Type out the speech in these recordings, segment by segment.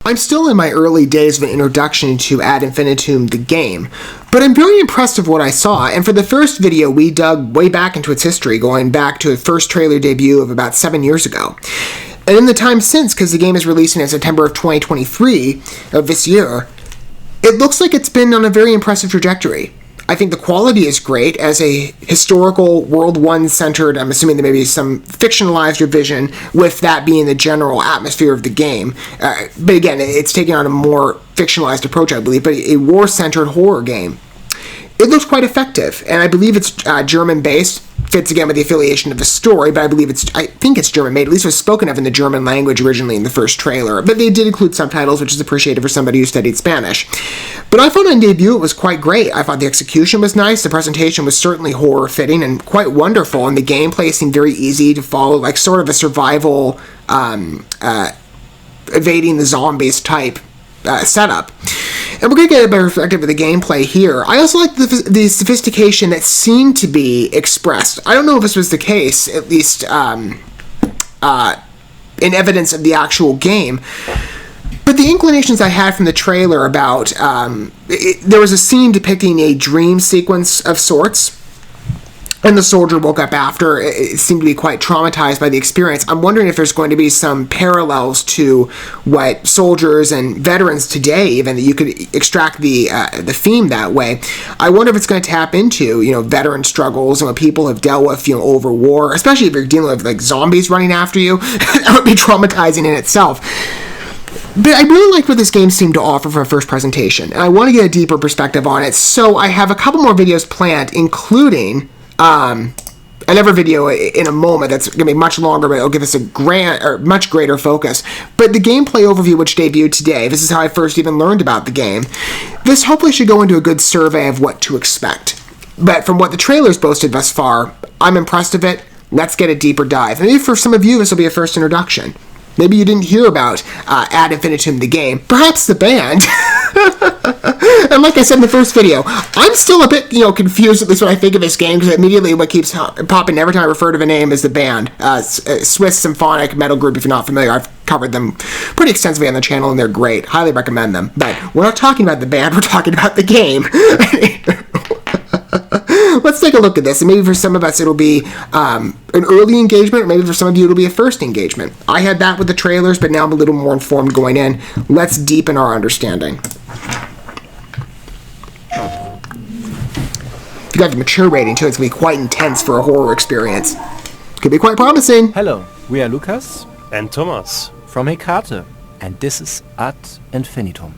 I'm still in my early days of an introduction to Ad Infinitum, the game, but I'm very impressed with what I saw, and for the first video we dug way back into its history, going back to its first trailer debut of about 7 years ago. And in the time since, because the game is releasing in September of 2023 of this year, it looks like it's been on a very impressive trajectory. I think the quality is great as a historical World 1 centered, I'm assuming there may be some fictionalized revision, with that being the general atmosphere of the game. But again, it's taking on a more fictionalized approach, I believe, but a war-centered horror game. It looks quite effective, and I believe it's German-based. Fits again with the affiliation of the story, but I think it's German-made. At least it was spoken of in the German language originally in the first trailer. But they did include subtitles, which is appreciated for somebody who studied Spanish. But I found on debut it was quite great. I thought the execution was nice, the presentation was certainly horror-fitting and quite wonderful, and the gameplay seemed very easy to follow, like sort of a survival, evading the zombies type setup. And we're going to get a better perspective of the gameplay here. I also like the sophistication that seemed to be expressed. I don't know if this was the case, at least in evidence of the actual game. But the inclinations I had from the trailer about... there was a scene depicting a dream sequence of sorts. And the soldier woke up after. It seemed to be quite traumatized by the experience. I'm wondering if there's going to be some parallels to what soldiers and veterans today, even that you could extract the theme that way. I wonder if it's going to tap into, veteran struggles and what people have dealt with, over war, especially if you're dealing with like zombies running after you. That would be traumatizing in itself. But I really liked what this game seemed to offer for a first presentation, and I want to get a deeper perspective on it. So I have a couple more videos planned, including another video in a moment that's going to be much longer, but it'll give us a much greater focus. But the gameplay overview, which debuted today, this is how I first even learned about the game. This hopefully should go into a good survey of what to expect. But from what the trailers boasted thus far, I'm impressed with it. Let's get a deeper dive. Maybe for some of you, this will be a first introduction. Maybe you didn't hear about Ad Infinitum, the game. Perhaps the band. And like I said in the first video, I'm still a bit, confused, at least when I think of this game, because immediately what keeps popping every time I refer to the name is the band. Swiss symphonic metal group, if you're not familiar. I've covered them pretty extensively on the channel, and they're great. Highly recommend them. But we're not talking about the band, we're talking about the game. Let's take a look at this, and maybe for some of us it'll be an early engagement, or maybe for some of you it'll be a first engagement. I had that with the trailers, but now I'm a little more informed going in. Let's deepen our understanding. If you got the mature rating too, it's going to be quite intense for a horror experience. Could be quite promising. Hello, we are Lucas and Thomas from Hekate, and this is Ad Infinitum.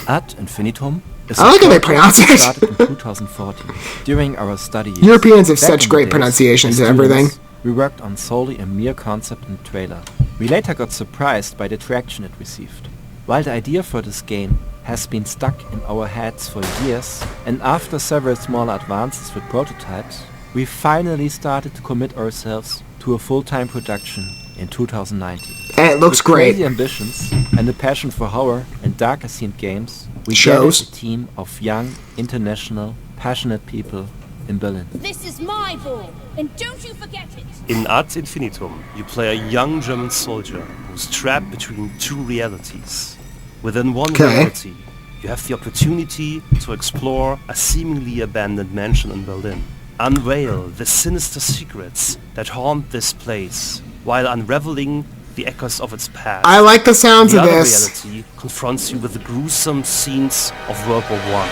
Ad Infinitum is I like how they pronounce it. Started in 2014 during our study years. Europeans have such great pronunciations and everything. We worked on solely a mere concept and trailer. We later got surprised by the traction it received. While the idea for this game has been stuck in our heads for years, and after several small advances with prototypes, we finally started to commit ourselves to a full-time production in 2019. And it looks With great. crazy ambitions and a passion for horror and darker themed games, we Shows. gathered a team of young, international, passionate people in Berlin. This is my ball, and don't you forget it! In Ad Infinitum, you play a young German soldier who's trapped between two realities. Within one reality, you have the opportunity to explore a seemingly abandoned mansion in Berlin. Unveil the sinister secrets that haunt this place, while unraveling the echoes of its past. I like the sounds The of other this. reality confronts you with the gruesome scenes of World War I.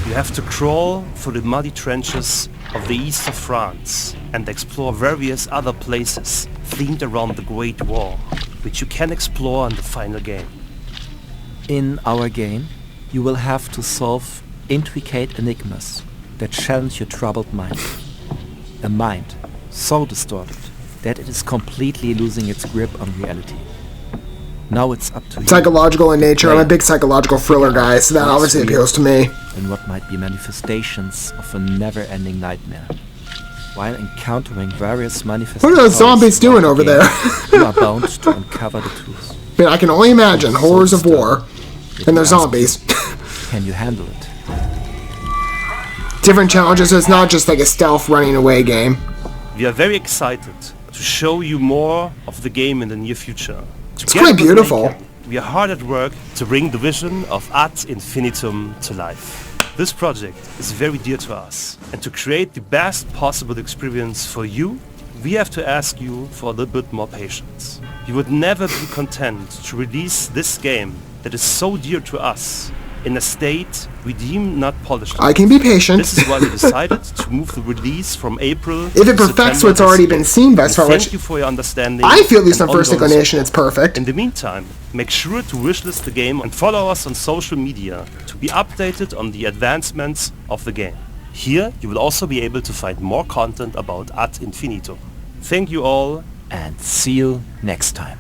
You have to crawl through the muddy trenches of the east of France and explore various other places themed around the Great War, which you can explore in the final game. In our game, you will have to solve intricate enigmas that challenge your troubled mind. A mind so distorted that it is completely losing its grip on reality. Now it's up to you. Psychological in nature. I'm a big psychological thriller guy, so that obviously appeals to me. And what might be manifestations of a never-ending nightmare. While encountering various manifestations... What are those zombies doing over there? You are bound to uncover the truth. I mean, I can only imagine horrors of war. And they're zombies. Can you handle it? Different challenges, so it's not just like a stealth running away game. We are very excited to show you more of the game in the near future. It's quite beautiful. We are hard at work to bring the vision of Ad Infinitum to life. This project is very dear to us, and to create the best possible experience for you, we have to ask you for a little bit more patience. We would never be content to release this game that is so dear to us in a state we deem not polished. I can be patient. This is why we decided to move the release from April if it perfects what's already been seen thus far, thank you for your understanding. I feel, at least on first inclination, it's perfect. In the meantime, make sure to wishlist the game and follow us on social media to be updated on the advancements of the game. Here, you will also be able to find more content about Ad Infinitum. Thank you all, and see you next time.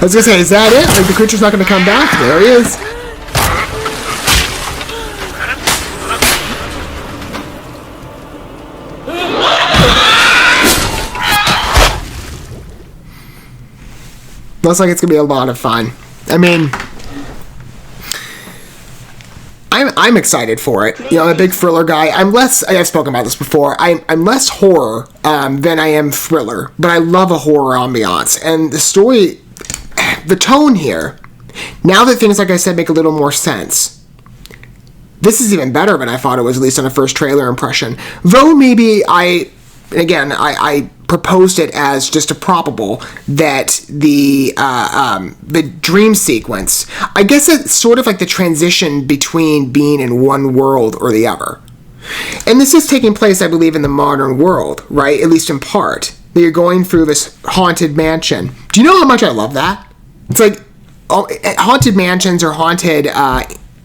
I was gonna say, is that it? Like, the creature's not gonna come back? There he is. Looks like it's gonna be a lot of fun. I mean, I'm excited for it. You know, I'm a big thriller guy. I've spoken about this before. I'm less horror than I am thriller, but I love a horror ambiance. And the story, the tone here, now that things, like I said, make a little more sense, this is even better than I thought it was, at least on a first trailer impression. Though maybe I proposed it as just a probable that the dream sequence, I guess it's sort of like the transition between being in one world or the other. And this is taking place, I believe, in the modern world, right? At least in part. That you're going through this haunted mansion. Do you know how much I love that? It's like haunted mansions or haunted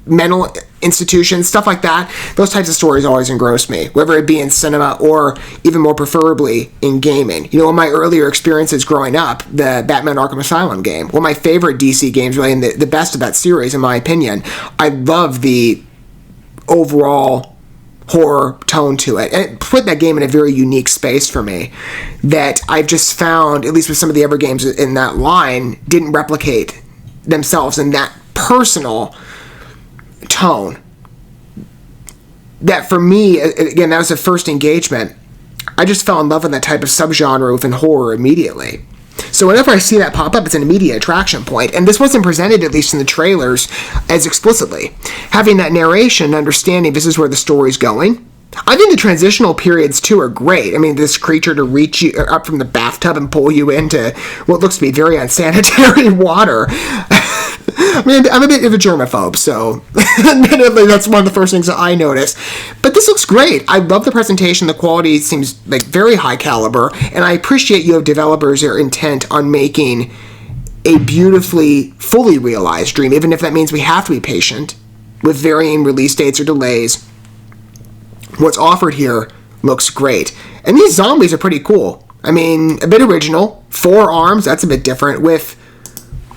mental institutions, stuff like that. Those types of stories always engross me, whether it be in cinema or even more preferably in gaming. You know, in my earlier experiences growing up, the Batman Arkham Asylum game, one of my favorite DC games, really, and the best of that series, in my opinion. I love the overall horror tone to it, and it put that game in a very unique space for me that I've just found, at least with some of the other games in that line, didn't replicate themselves in that personal tone. That for me, again, that was the first engagement. I just fell in love with that type of subgenre within horror immediately. So whenever I see that pop up, it's an immediate attraction point. And this wasn't presented, at least in the trailers, as explicitly. Having that narration, understanding this is where the story's going. I think the transitional periods, too, are great. I mean, this creature to reach you up from the bathtub and pull you into what looks to be very unsanitary water. I mean, I'm a bit of a germaphobe, so admittedly, that's one of the first things that I notice. But this looks great. I love the presentation. The quality seems like very high caliber, and I appreciate you have developers that are intent on making a beautifully, fully realized dream, even if that means we have to be patient with varying release dates or delays. What's offered here looks great. And these zombies are pretty cool. I mean, a bit original. 4 arms, that's a bit different. With,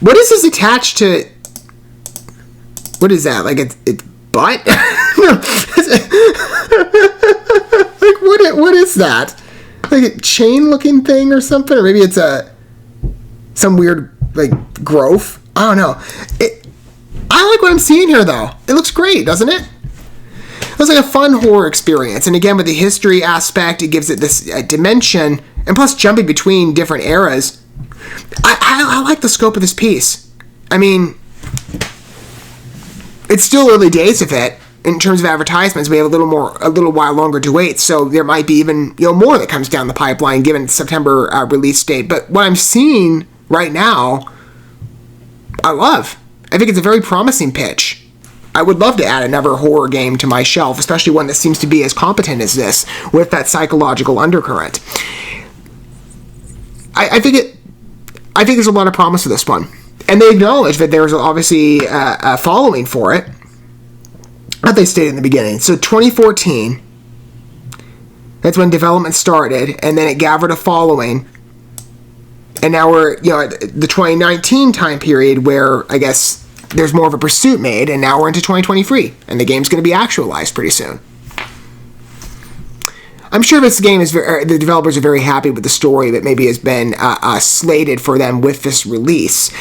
what is this attached to? What is that? Like it's butt? Like what is that? Like a chain looking thing or something? Or maybe it's some weird like growth? I don't know. I like what I'm seeing here though. It looks great, doesn't it? It was like a fun horror experience. And again, with the history aspect, it gives it this dimension. And plus jumping between different eras. I like the scope of this piece. I mean, it's still early days of it in terms of advertisements. We have a little while longer to wait, so there might be even more that comes down the pipeline given the September release date. But what I'm seeing right now, I love. I think it's a very promising pitch. I would love to add another horror game to my shelf, especially one that seems to be as competent as this with that psychological undercurrent. I think there's a lot of promise to this one. And they acknowledge that there's obviously a following for it, that they stated in the beginning. So 2014, that's when development started, and then it gathered a following. And now we're, at the 2019 time period where, I guess, there's more of a pursuit made, and now we're into 2023, and the game's going to be actualized pretty soon. I'm sure this game is the developers are very happy with the story that maybe has been slated for them with this release.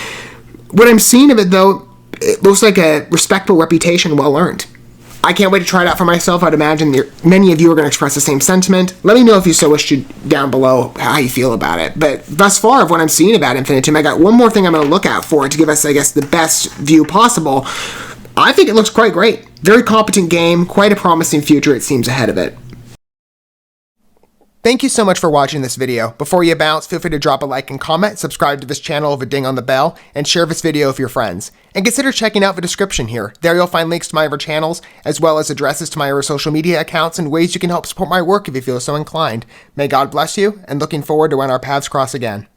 What I'm seeing of it, though, it looks like a respectable reputation well earned. I can't wait to try it out for myself. I'd imagine many of you are going to express the same sentiment. Let me know if you so wish down below how you feel about it. But thus far of what I'm seeing about Infinitum, I got one more thing I'm going to look out for to give us, I guess, the best view possible. I think it looks quite great. Very competent game, quite a promising future it seems ahead of it. Thank you so much for watching this video. Before you bounce, feel free to drop a like and comment, subscribe to this channel with a ding on the bell, and share this video with your friends. And consider checking out the description here. There you'll find links to my other channels, as well as addresses to my other social media accounts and ways you can help support my work if you feel so inclined. May God bless you, and looking forward to when our paths cross again.